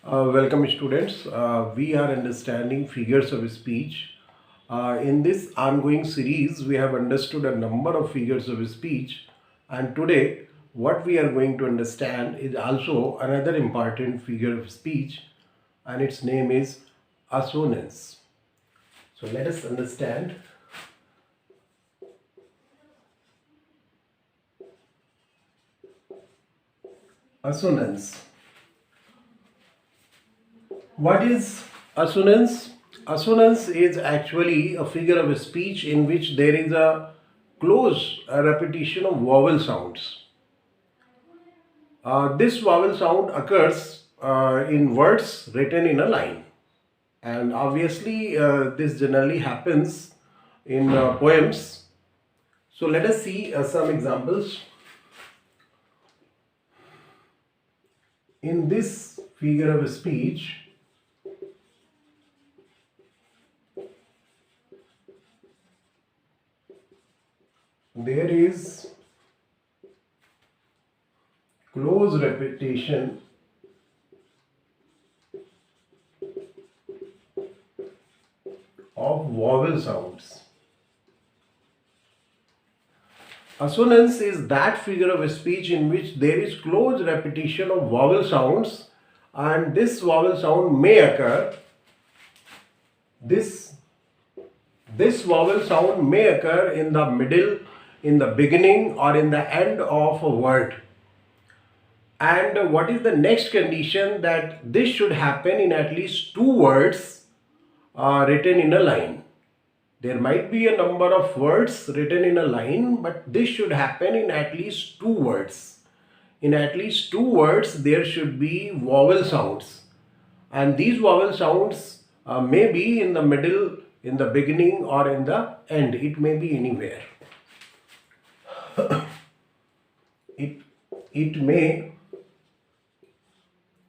Welcome students. We are understanding figures of speech. In this ongoing series, we have understood a number of figures of speech, and today what we are going to understand is also another important figure of speech, and its name is assonance. So let us understand. Assonance. What is assonance? Assonance is actually a figure of speech in which there is a close repetition of vowel sounds. This vowel sound occurs in words written in a line, and obviously this generally happens in poems. So let us see some examples. In this figure of speech, there is close repetition of vowel sounds. Assonance is that figure of speech in which there is close repetition of vowel sounds, and this vowel sound may occur. This vowel sound may occur in the middle, in the beginning, or in the end of a word. And what is the next condition? That this should happen in at least two words written in a line. There might be a number of words written in a line, but this should happen in at least two words. In at least two words, there should be vowel sounds. And these vowel sounds may be in the middle, in the beginning, or in the end. It may be anywhere.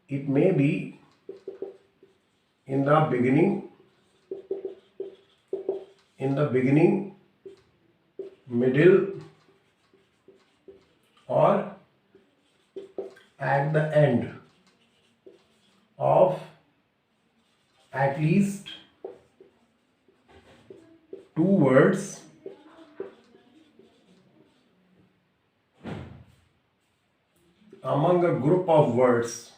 it may be in the beginning, middle, or at the end of at least two words among a group of words.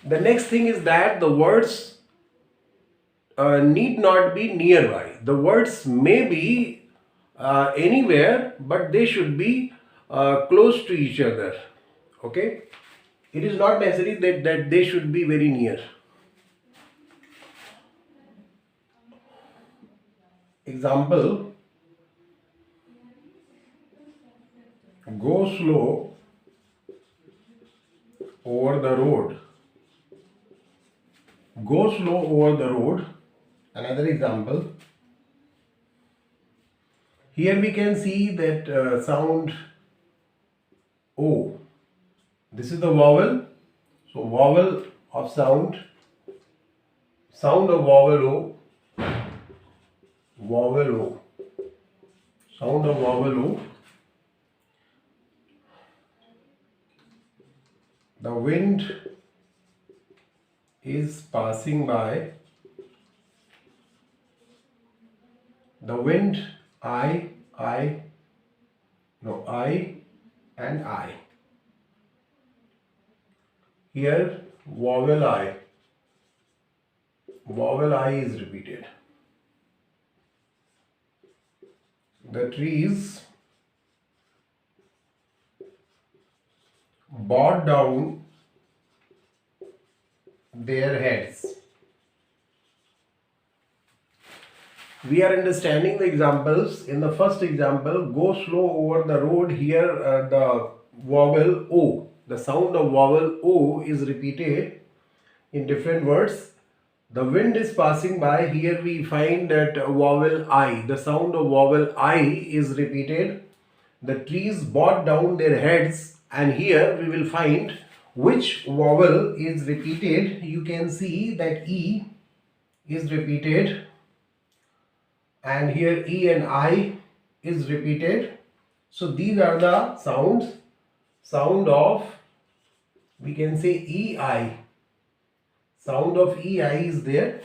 The next thing is that the words need not be nearby. The words may be anywhere, but they should be close to each other. Okay? It is not necessary that they should be very near. Example: go slow over the road. Go slow over the road. Another example. Here we can see that sound O. This is the vowel. So vowel of sound of vowel O. Sound of vowel O. The wind is passing by. The wind, I and I. Here vowel I is repeated. The trees bowed down their heads. We are understanding the examples. In the first example, go slow over the road. Here the vowel O, the sound of vowel O is repeated in different words. The wind is passing by. Here we find that vowel I, the sound of vowel I is repeated. The trees bowed down their heads, and here we will find which vowel is repeated. You can see that E is repeated, and here E and I is repeated. So these are the sounds. Sound of, we can say, EI. Sound of EI is there.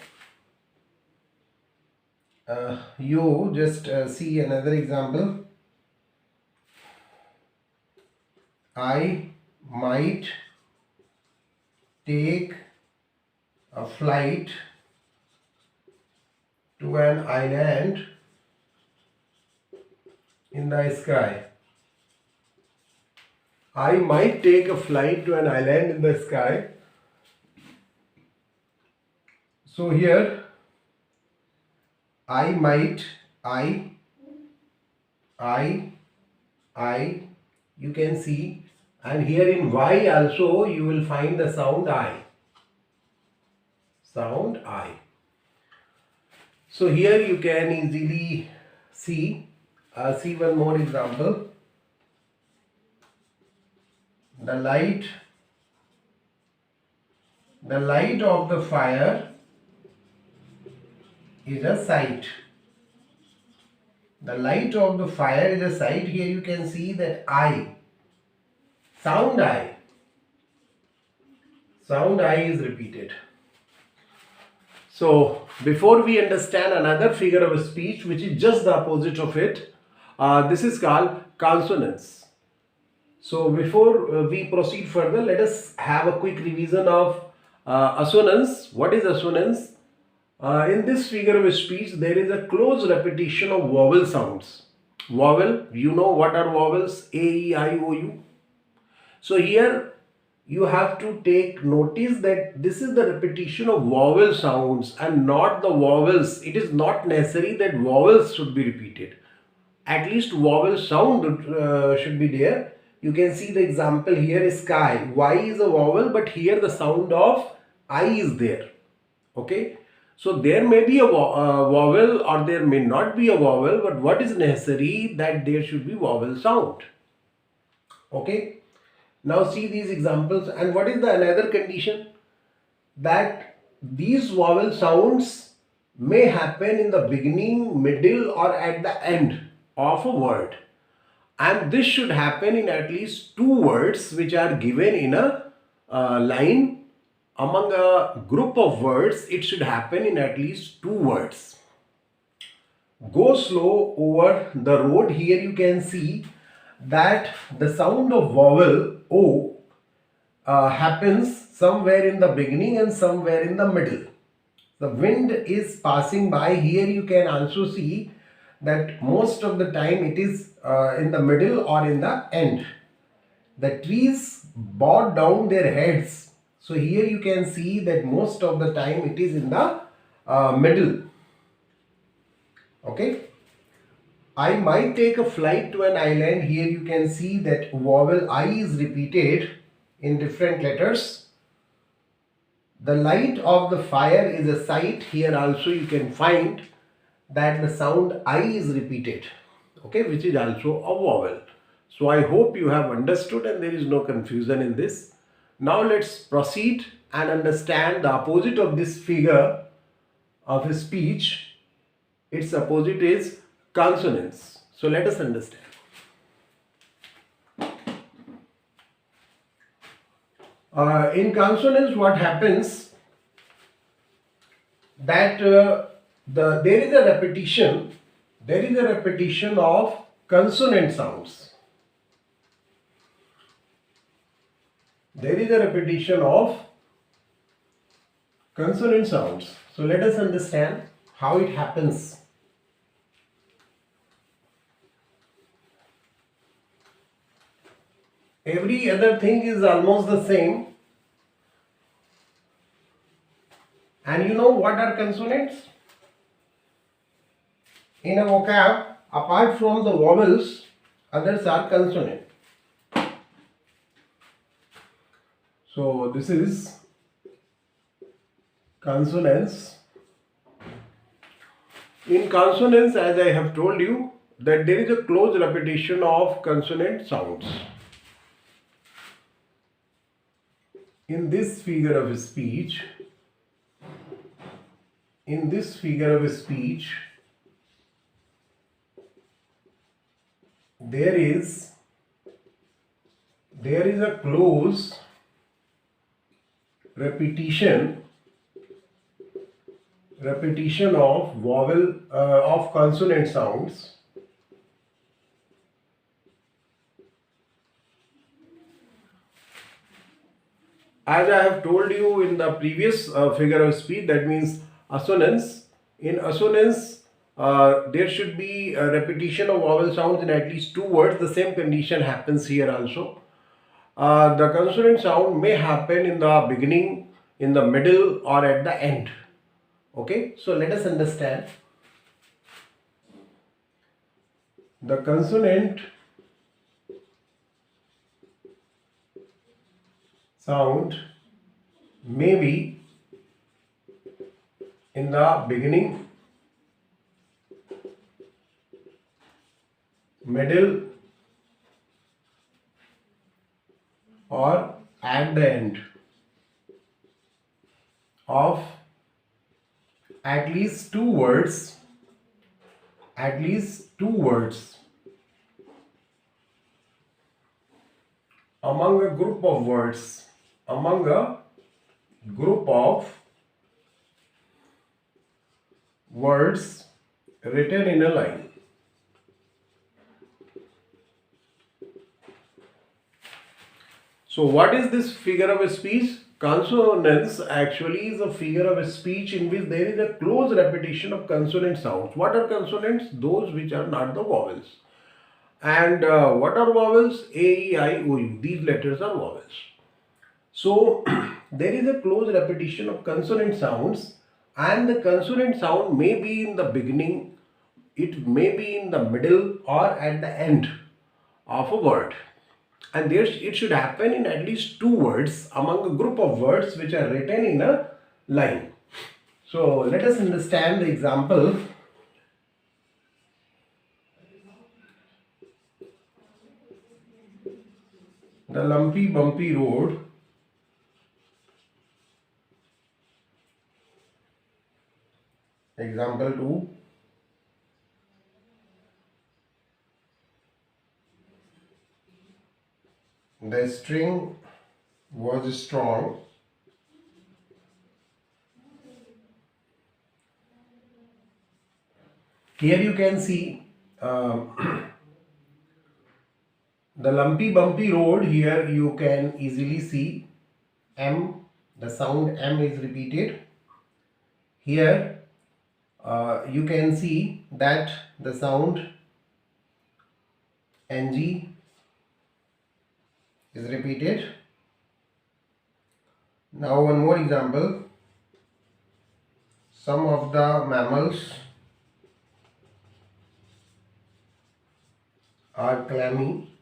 You just see another example. I might take a flight to an island in the sky. I might take a flight to an island in the sky. So here, I might, I, you can see, and here in Y also you will find the sound I. Sound I. So here you can easily see, see one more example. The light of the fire is a sight. The light of the fire is a sight. Here you can see that I, sound I is repeated. So before we understand another figure of speech which is just the opposite of it, this is called consonance. So before we proceed further, let us have a quick revision of assonance. What is assonance? In this figure of speech, there is a close repetition of vowel sounds. Vowel, you know what are vowels? A, E, I, O, U. So here you have to take notice that this is the repetition of vowel sounds and not the vowels. It is not necessary that vowels should be repeated. At least vowel sound should be there. You can see the example here is sky. Y is a vowel, but here the sound of I is there. Okay. So there may be a vowel or there may not be a vowel, but what is necessary that there should be vowel sound. Okay. Now see these examples, and what is the another condition? That these vowel sounds may happen in the beginning, middle or at the end of a word. And this should happen in at least two words which are given in a line. Among a group of words, it should happen in at least two words. Go slow over the road. Here you can see that the sound of vowel O happens somewhere in the beginning and somewhere in the middle. The wind is passing by. Here you can also see that most of the time it is in the middle or in the end. The trees bowed down their heads. So here you can see that most of the time it is in the middle. Okay. I might take a flight to an island. Here you can see that vowel I is repeated in different letters. The light of the fire is a sight. Here also you can find that the sound I is repeated. Okay, which is also a vowel. So I hope you have understood and there is no confusion in this. Now let's proceed and understand the opposite of this figure of speech. Its opposite is consonance. So let us understand. In consonance, what happens that there is a repetition. There is a repetition of consonant sounds. There is a repetition of consonant sounds. So let us understand how it happens. Every other thing is almost the same. And you know what are consonants? In a vocab, apart from the vowels, others are consonant. So this is consonance. In consonance, as I have told you, that there is a close repetition of consonant sounds. In this figure of speech, there is a close repetition of vowel of consonant sounds as I have told you in the previous figure of speech. That means assonance. In assonance, there should be a repetition of vowel sounds in at least two words. The same condition happens here also. The consonant sound may happen in the beginning, in the middle, or at the end. Okay, so let us understand. The consonant sound may be in the beginning, middle, or at the end of at least two words, among a group of words, written in a line. So what is this figure of a speech? Consonance actually is a figure of a speech in which there is a close repetition of consonant sounds. What are consonants? Those which are not the vowels. And what are vowels? A, E, I, O, U. These letters are vowels. So there is a close repetition of consonant sounds, and the consonant sound may be in the beginning, it may be in the middle, or at the end of a word. And there it should happen in at least two words among a group of words which are written in a line. So let us understand the example. The lumpy bumpy road example 2. The string was strong. Here you can see the lumpy bumpy road. Here you can easily see M, the sound M is repeated. Here you can see that the sound NG is repeated. Now one more example. Some of the mammals are clammy.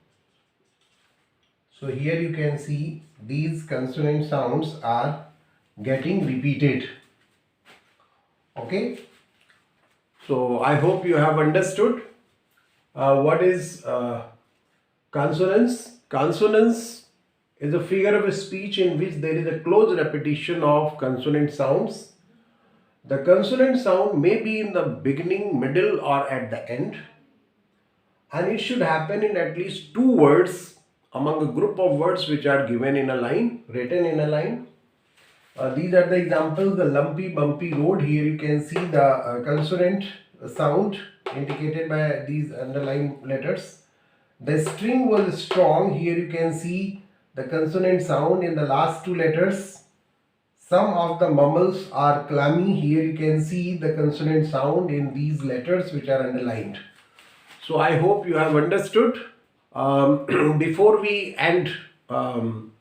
So here you can see these consonant sounds are getting repeated. Okay. So I hope you have understood what is consonance. Consonance is a figure of a speech in which there is a close repetition of consonant sounds. The consonant sound may be in the beginning, middle, or at the end, and it should happen in at least two words among a group of words which are given in a line, written in a line. These are the examples. The lumpy bumpy road. Here you can see the consonant sound indicated by these underlined letters. The string was strong. Here you can see the consonant sound in the last two letters. Some of the mammals are clammy. Here you can see the consonant sound in these letters which are underlined. So I hope you have understood. Before we end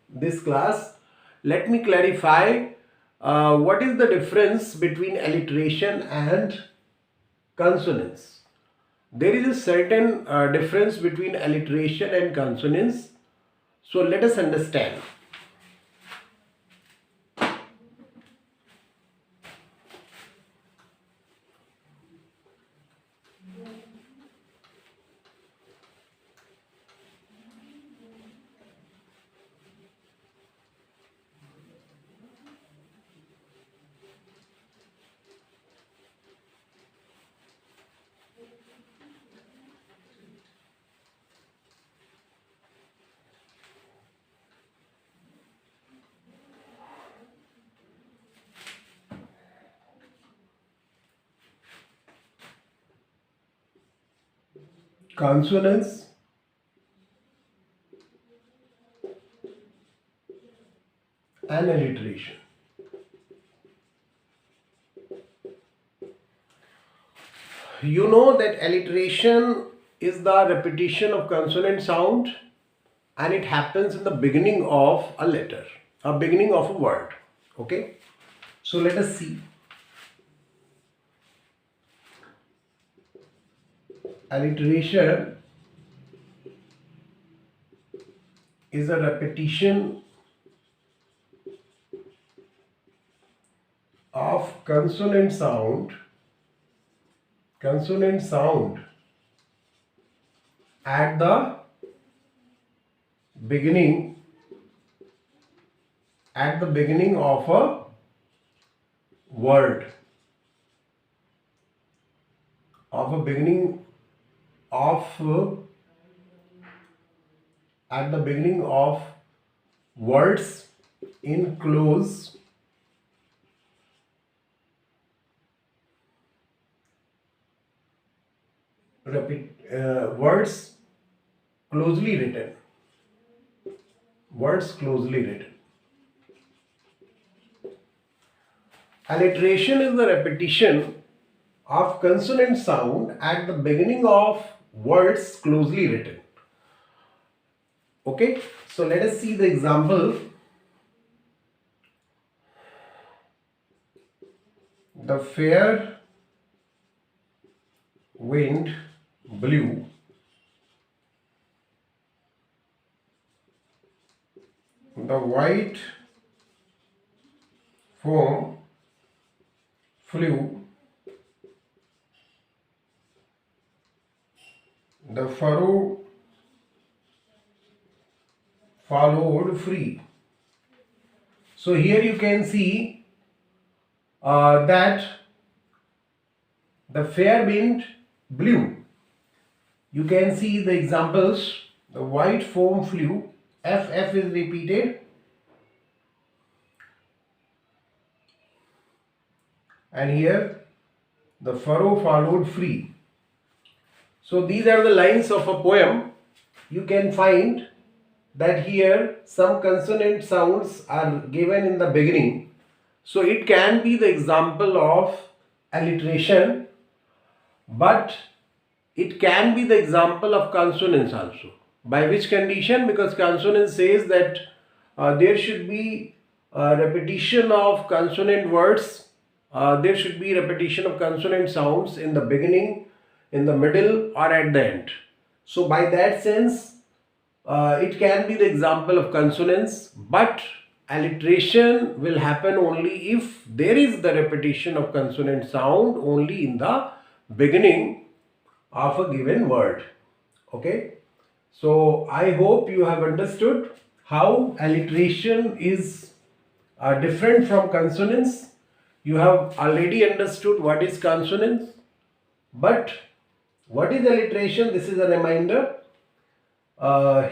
this class, let me clarify what is the difference between alliteration and consonance. There is a certain difference between alliteration and consonance. So let us understand. consonance and alliteration. You know that alliteration is the repetition of consonant sound, and it happens in the beginning of a letter, a beginning of a word. Okay, so let us see. Alliteration is a repetition of consonant sound at the beginning of a word, at the beginning of words in close words closely written. Alliteration is the repetition of consonant sound at the beginning of words closely written. Okay, so let us see the example. The fair wind blew the white foam flew, the furrow followed free. So here you can see that the fair wind blew. You can see the examples. The white foam flew, FF is repeated, and here the furrow followed free. So these are the lines of a poem. You can find that here some consonant sounds are given in the beginning. So it can be the example of alliteration, but it can be the example of consonance also. By which condition? Because consonance says that there should be repetition of consonant words, there should be repetition of consonant sounds in the beginning, in the middle, or at the end. So by that sense, it can be the example of consonance, but alliteration will happen only if there is the repetition of consonant sound only in the beginning of a given word. Okay, so I hope you have understood how alliteration is different from consonance. You have already understood what is consonance, but what is alliteration? This is a reminder.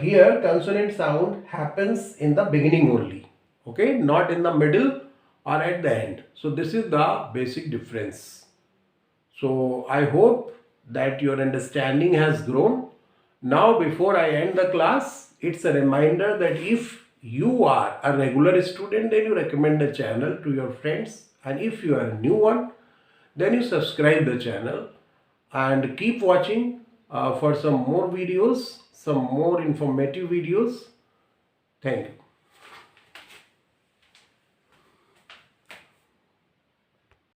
Here consonant sound happens in the beginning only, okay, not in the middle or at the end. So this is the basic difference. So I hope that your understanding has grown. Now before I end the class, it's a reminder that if you are a regular student, then you recommend the channel to your friends, and if you are a new one, then you subscribe the channel and keep watching for some more videos, some more informative videos. Thank you.